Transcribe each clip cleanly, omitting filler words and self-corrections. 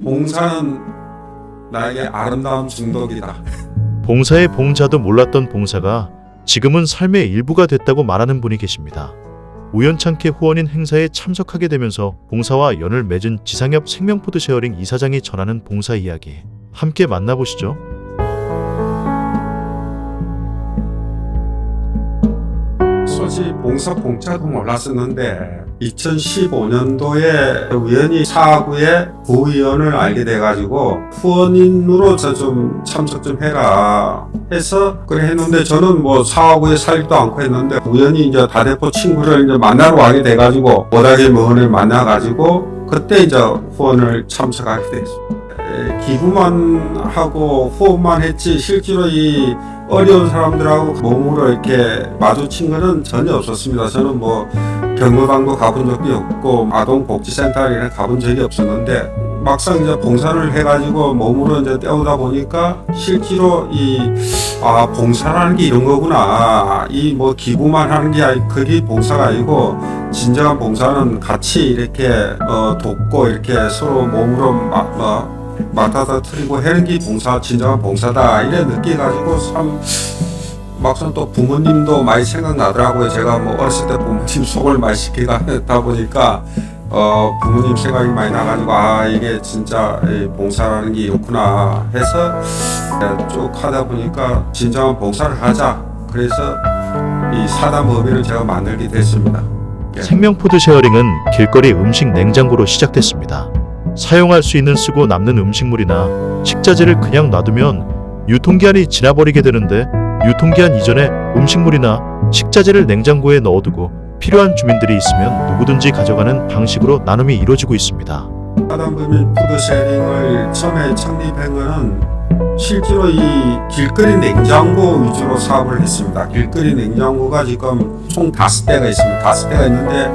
봉사는 나에게 아름다움 중독이다. 봉사의 봉자도 몰랐던 봉사가 지금은 삶의 일부가 됐다고 말하는 분이 계십니다. 우연찮게 후원인 행사에 참석하게 되면서 봉사와 연을 맺은 지상엽 생명푸드 쉐어링 이사장이 전하는 봉사 이야기 함께 만나보시죠. 솔직히 봉사 공짜도 몰랐었는데 2015년도에 우연히 사구의 부의원을 알게 돼가지고 후원인으로 저 좀 참석 좀 해라 해서 그래 했는데 저는 뭐 사구에 살지도 않고 했는데 우연히 이제 다대포 친구를 이제 만나러 가게 돼가지고 워낙에 먼을 만나가지고 그때 이제 후원을 참석하게 됐습니다. 기부만 하고 후원만 했지 실제로 이 어려운 사람들하고 몸으로 이렇게 마주친 거는 전혀 없었습니다. 저는 뭐 경로당도 가본 적이 없고 아동복지센터에 가본 적이 없었는데 막상 이제 봉사를 해가지고 몸으로 이제 때우다 보니까 실제로 봉사라는 게 이런 거구나. 이 뭐 기부만 하는 게 그게 봉사가 아니고 진정한 봉사는 같이 이렇게 돕고 이렇게 서로 몸으로 맡아서 틀리고 하는 게 봉사, 진정한 봉사다 이래 느껴가지고 참 막상 또 부모님도 많이 생각나더라고요. 제가 뭐 어렸을 때 부모님 속을 많이 시키다 보니까 부모님 생각이 많이 나가지고 이게 진짜 봉사라는 게 이렇구나 해서 쭉 하다 보니까 진정한 봉사를 하자. 그래서 이 사단법인을 제가 만들게 됐습니다. 생명푸드 쉐어링은 길거리 음식 냉장고로 시작됐습니다. 사용할 수 있는 쓰고 남는 음식물이나 식자재를 그냥 놔두면 유통기한이 지나버리게 되는데 유통기한 이전에 음식물이나 식자재를 냉장고에 넣어두고 필요한 주민들이 있으면 누구든지 가져가는 방식으로 나눔이 이루어지고 있습니다. 사단법인 푸드쉐어링을 처음에 창립한 거는 실제로 이 길거리 냉장고 위주로 사업을 했습니다. 길거리 냉장고가 지금 총 5대가 있습니다. 5대가 있는데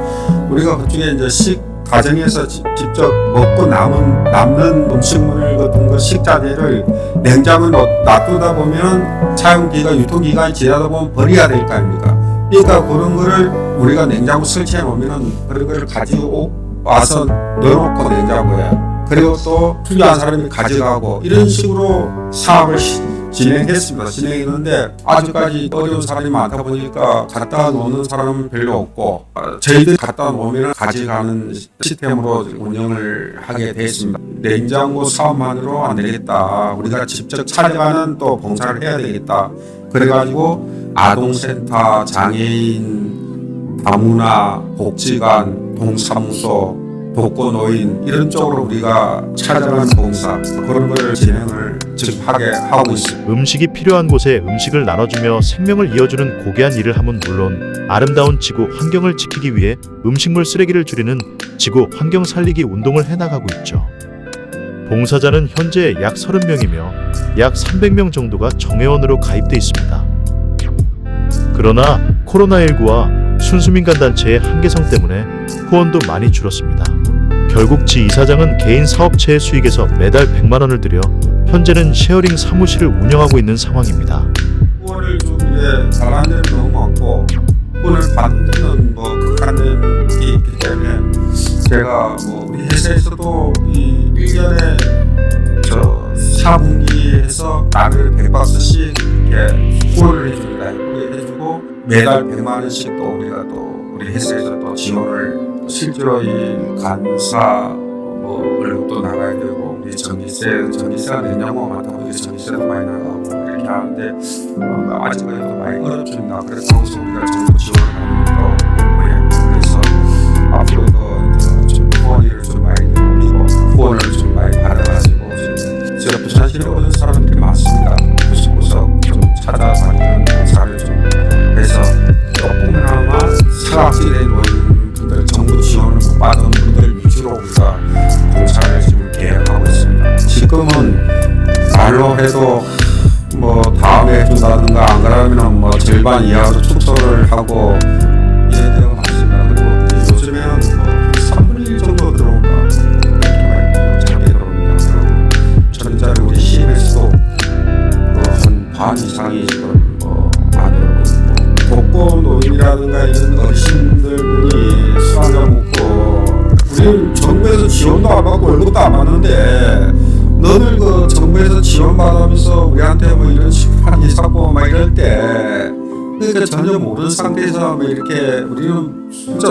우리가 그중에 이제 가정에서 직접 먹고 남는 음식물 같은 거 식자재를 냉장고에 놔두다 보면 사용기가 유통기간이 지나다 보면 버려야 될 거 아닙니까? 그러니까 그런 거를 우리가 냉장고 설치해 놓으면 그런 거를 가지고 와서 넣어놓고 냉장고에 그리고 또 필요한 사람이 가져가고 이런 식으로 사업을 진행했는데 아직까지 어려운 사람이 많다 보니까 갖다 놓는 사람은 별로 없고 저희들이 갖다 놓으면 가져가는 시스템으로 운영을 하게 됐습니다. 냉장고 사업만으로 안 되겠다. 우리가 직접 찾아가는 또 봉사를 해야 되겠다. 그래가지고 아동센터, 장애인, 다문화, 복지관, 동사무소, 독거노인 이런 쪽으로 우리가 찾아가는 봉사 그런 걸 진행을 지금 하고 있습니다. 음식이 필요한 곳에 음식을 나눠주며 생명을 이어주는 고귀한 일을 함은 물론 아름다운 지구 환경을 지키기 위해 음식물 쓰레기를 줄이는 지구 환경 살리기 운동을 해나가고 있죠. 봉사자는 현재 약 30명이며 약 300명 정도가 정회원으로 가입돼 있습니다. 그러나 코로나19와 순수민간단체의 한계성 때문에 후원도 많이 줄었습니다. 결국 지 이사장은 개인 사업체의 수익에서 매달 100만 원을 들여 현재는 쉐어링 사무실을 운영하고 있는 상황입니다. 후원을 좀 이제 잘하는 데는 너무 많고 후원을 받는 데는 뭐 극한된 게 있기 때문에 제가 뭐 우리 회사에서도 이 1년에 4분기에서 라면을 100박스씩 이렇게 후원을 해줍니다. 해주고 매달 100만 원씩 또 우리가 또 우리 회사에서 또 지원을 실제로 이 간사 뭐 월급도 나가야 되고 우리 전기세가 내냐고 많다 보니 전기세도 많이 나가고 이렇게 하는데 아직까지도 많이 어렵습니다. 그래서 우리가 정부 지원을 하는 것도 있고요. 그래서 앞으로도 좀 후원을 좀 많이 늘리고 후원을 좀 많이 받아가지고 제가 부산시에 오는 사람들이 많습니다. 구석구석 좀 찾아다니는 봉사를 좀 해서 조금이나마 사각지대에 놓인 분들 정부 지원을 못 받은 분들 위주로 우리가 봉사를 지금 계획하고 있습니다. 지금은 말로 해도 뭐 다음에 해준다든가 안 그러면 뭐 절반 이하로 축소를 하고 이래 되어 맞습니다. 그리고 요즘에는 뭐 3분의 1 정도 들어올까 이렇게 작게 들어옵니다. 그리고 전자를 우리 시에서도 한 반 이상이 지금 안 들어오고 독거노인이라든가 이런 어르신들 분이 수학을 먹고 우리는 정부에서 지원도 안 받고 월급도 안 받는데 때 그러니까 전혀 모르는 상태에서 뭐 이렇게 우리는 진짜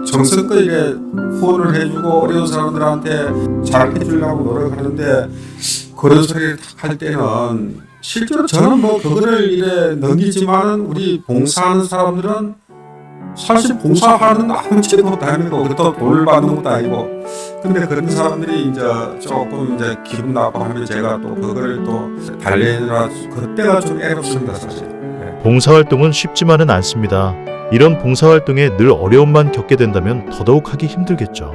정성껏 이렇게 후원을 해주고 어려운 사람들한테 잘 해주려고 노력하는데 그런 소리를 할 때는 실제로 저는 뭐 그거를 이래 넘기지만은 우리 봉사하는 사람들은 사실 봉사하는 아무 제도도 아니고 그것도 돈을 받는 것도 아니고 근데 그런 사람들이 이제 조금 이제 기분 나빠하면 제가 또 그거를 또 달래느라 그때가 좀 애롭습니다 사실. 봉사활동은 쉽지만은 않습니다. 이런 봉사활동에 늘 어려움만 겪게 된다면 더더욱 하기 힘들겠죠.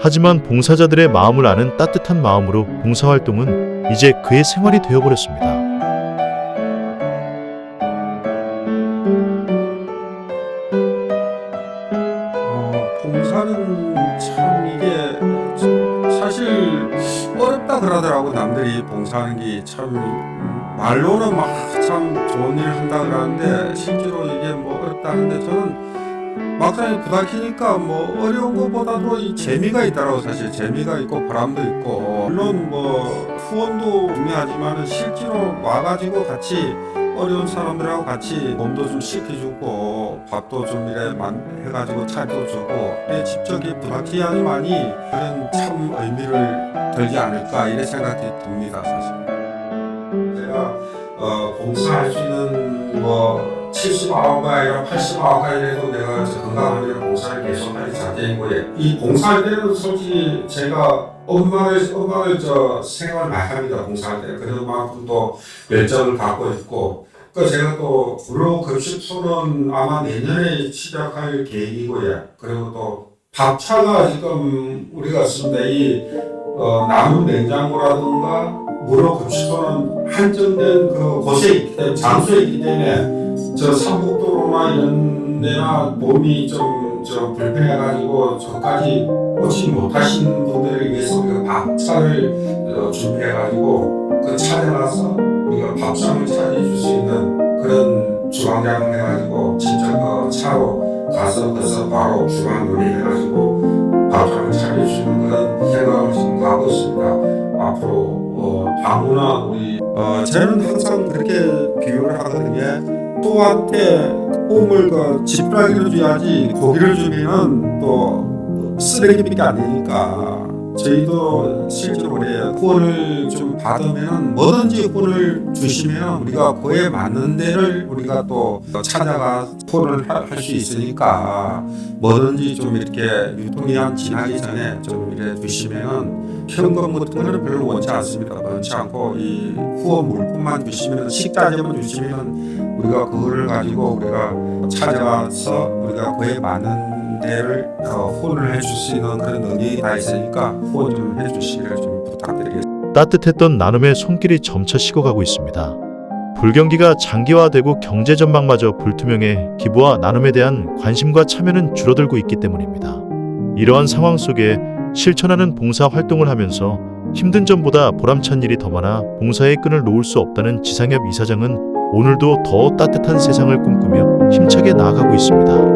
하지만 봉사자들의 마음을 아는 따뜻한 마음으로 봉사활동은 이제 그의 생활이 되어버렸습니다. 봉사는 참 이게 사실 어렵다 그러더라고 남들이 봉사하는 게 참 말로는 막 참 좋은 일 한다 그러는데 실제로 이게 뭐 어렵다는데 저는 막상 부닥치니까 뭐 어려운 것보다도 이 재미가 있더라고 사실 재미가 있고 보람도 있고 물론 뭐 후원도 중요하지만 실제로 와가지고 같이 어려운 사람들하고 같이 몸도 좀 씻겨주고 밥도 좀 이래 해가지고 차도 주고 직접 부닥쳐야지만이 그런 참 의미를 들지 않을까 이런 생각이 듭니다 사실. 제가 봉사할 수 있는 뭐 70아홉가 아니라 80아홉가 이래도 내가 건강하면 봉사를 계속할 자제이고 이 봉사할 때는 솔직히 제가 엄마를 생각을 많이 합니다 봉사할 때 그만큼 또 열정을 갖고 있고 그러니까 제가 또 무료급식소는 아마 내년에 시작할 계획이고요 그리고 또 밥차가 지금 우리가 씁니다 이 남은 냉장고라든가 무료급식소는 한정된 그 곳에 있기 때문에 장소에 있기 때문에 저 삼국도로나 이런 데나 몸이 좀 불편해가지고 저까지 오지 못하신 분들을 위해서 우리가 밥차를 준비해가지고 그 찾아가서 우리가 밥상을 차려줄 수 있는 그런 주방장을 해가지고 직접 그 차로 가서 그래서 바로 주방 요리해가지고 밥상을 차려주는 그런 생각을 지금 하고 있습니다. 앞으로 아무나 우리 저는 항상 그렇게 비유를 하거든요. 또한테 꿈을 지푸라기를 줘야지 고기를 주면은 또 쓰레기밖에 안 되니까 저희도 실제로 그래요. 후원을 좀 받으면 뭐든지 후원을 주시면 우리가 그에 맞는 데를 우리가 또 찾아가 후원을 할 수 있으니까 뭐든지 좀 이렇게 유통기한 지나기 전에 좀 이렇게 주시면 현금 같은 거는 별로 원치 않습니다. 원치 않고 이 후원 물품만 주시면 식자재만 주시면 우리가 그거를 가지고 우리가 찾아가서 우리가 그에 맞는 데를 후원을 해줄 수 있는 그런 능력이 다 있으니까 후원 좀 해주시기를 좀 부탁드리겠습니다. 따뜻했던 나눔의 손길이 점차 식어가고 있습니다. 불경기가 장기화되고 경제 전망마저 불투명해 기부와 나눔에 대한 관심과 참여는 줄어들고 있기 때문입니다. 이러한 상황 속에 실천하는 봉사 활동을 하면서 힘든 점보다 보람찬 일이 더 많아 봉사의 끈을 놓을 수 없다는 지상엽 이사장은 오늘도 더 따뜻한 세상을 꿈꾸며 힘차게 나아가고 있습니다.